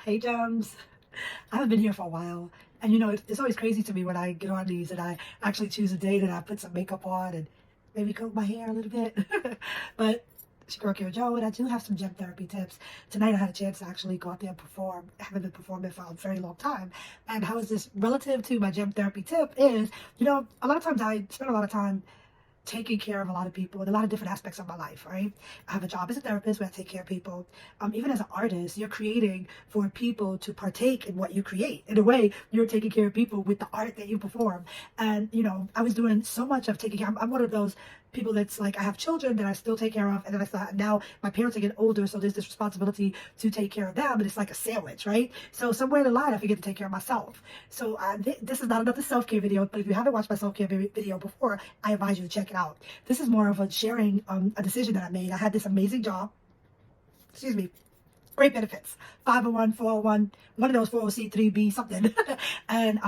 Hey, Gems. I haven't been here for a while. And it's always crazy to me when I get on these and I actually choose a date and I put some makeup on and maybe comb my hair a little bit. But it's your girl, Kira Joe, and I do have some gem therapy tips. Tonight I had a chance to actually go out there and perform. I haven't been performing for a very long time. And how is this relative to my gem therapy tip is, a lot of times I spend a lot of time taking care of a lot of people in a lot of different aspects of my life, right? I have a job as a therapist where I take care of people. Even as an artist, you're creating for people to partake in what you create. In a way, you're taking care of people with the art that you perform. And, I was doing so much of taking care. I'm one of those people that's like, I have children that I still take care of. And then I thought, now my parents are getting older, so there's this responsibility to take care of them. And it's like a sandwich, right? So somewhere in the line, I forget to take care of myself. So this is not another self-care video, but if you haven't watched my self-care video before, I advise you to check it out. This is more of a sharing a decision that I made. I had this amazing job. Excuse me. Great benefits. 501, 401, one of those 403B something. And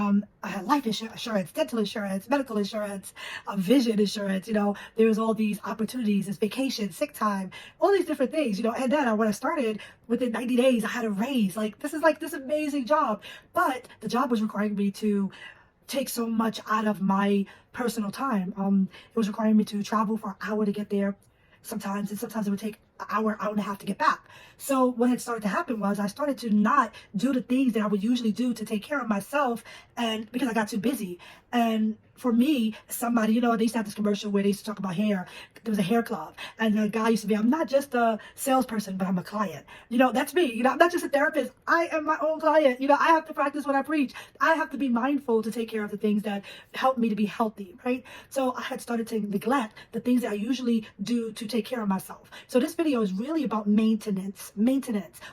I had life insurance, dental insurance, medical insurance, vision insurance. There was all these opportunities, this vacation, sick time, all these different things, And then when I started, within 90 days, I had a raise. Like, this is like this amazing job. But the job was requiring me to take so much out of my personal time. It was requiring me to travel for an hour to get there sometimes, and sometimes it would take an hour and a half to get back. So what had started to happen was I started to not do the things that I would usually do to take care of myself, and because I got too busy. And for me, somebody, they used to have this commercial where they used to talk about hair. There was a hair club, and the guy used to be, I'm not just a salesperson, but I'm a client. That's me. I'm not just a therapist. I am my own client. I have to practice what I preach. I have to be mindful to take care of the things that help me to be healthy, right? So I had started to neglect the things that I usually do to take care of myself. So this video is really about maintenance.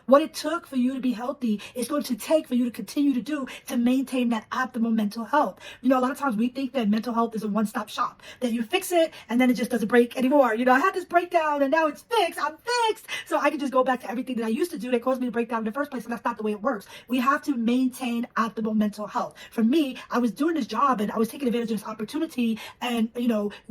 What it took for you to be healthy is going to take for you to continue to do to maintain that optimal mental health. A lot of times we think that mental health is a one-stop shop, that you fix it and then it just doesn't break anymore. I had this breakdown and now it's fixed. I'm fixed. So I can just go back to everything that I used to do that caused me to break down in the first place. And that's not the way it works. We have to maintain optimal mental health. For me, I was doing this job and I was taking advantage of this opportunity and,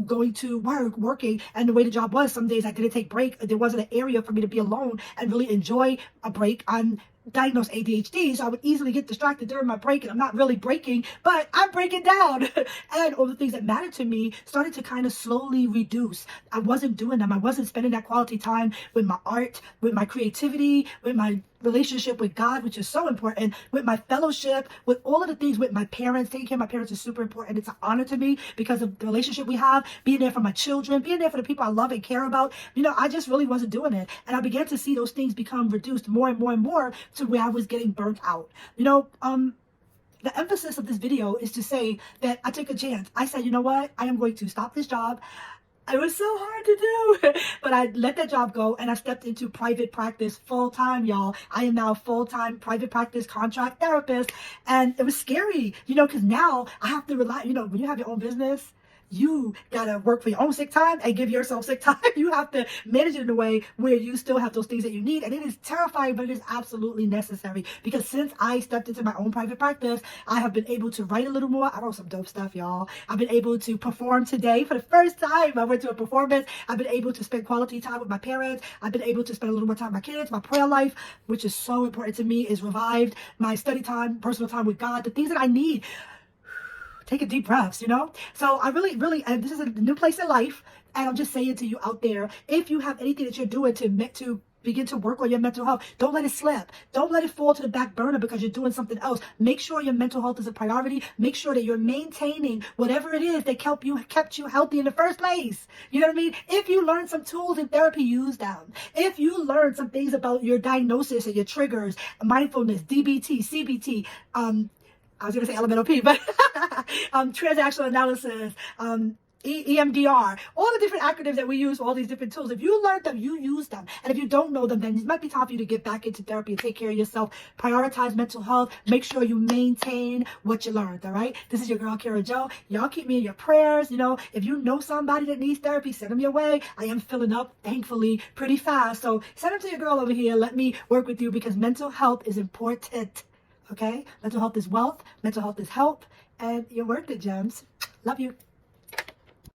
going to working. And the way the job was, some days I didn't take break. There wasn't an area for me to be alone and really enjoy a break. I'm diagnosed ADHD, so I would easily get distracted during my break, and I'm not really breaking, but I'm breaking down. And all the things that mattered to me started to kind of slowly reduce. I wasn't doing them. I wasn't spending that quality time with my art, with my creativity, with my relationship with God, which is so important, with my fellowship, with all of the things, with my parents. Taking care of my parents is super important. It's an honor to me because of the relationship we have, being there for my children, being there for the people I love and care about. I just really wasn't doing it. And I began to see those things become reduced more and more and more to where I was getting burnt out. The emphasis of this video is to say that I took a chance. I said, you know what? I am going to stop this job. It was so hard to do, but I let that job go and I stepped into private practice full time, y'all. I am now full-time private practice contract therapist, and it was scary, because now I have to rely, when you have your own business, you gotta work for your own sick time and give yourself sick time. You have to manage it in a way where you still have those things that you need. And it is terrifying, but it is absolutely necessary. Because since I stepped into my own private practice, I have been able to write a little more. I wrote some dope stuff, y'all. I've been able to perform today for the first time. I went to a performance. I've been able to spend quality time with my parents. I've been able to spend a little more time with my kids. My prayer life, which is so important to me, is revived. My study time, personal time with God, the things that I need. Taking deep breaths, So I really, and this is a new place in life. And I'm just saying to you out there, if you have anything that you're doing to begin to work on your mental health, don't let it slip. Don't let it fall to the back burner because you're doing something else. Make sure your mental health is a priority. Make sure that you're maintaining whatever it is that kept you healthy in the first place. You know what I mean? If you learn some tools in therapy, use them. If you learn some things about your diagnosis and your triggers, mindfulness, DBT, CBT, I was going to say elemental P, but transactional analysis, EMDR, all the different acronyms that we use for all these different tools. If you learned them, you use them. And if you don't know them, then it might be time for you to get back into therapy and take care of yourself. Prioritize mental health. Make sure you maintain what you learned, all right? This is your girl, Kira Joe. Y'all keep me in your prayers. If you know somebody that needs therapy, send them your way. I am filling up, thankfully, pretty fast. So send them to your girl over here. Let me work with you because mental health is important. Okay? Mental health is wealth. Mental health is health. And you're worth it, gems. Love you.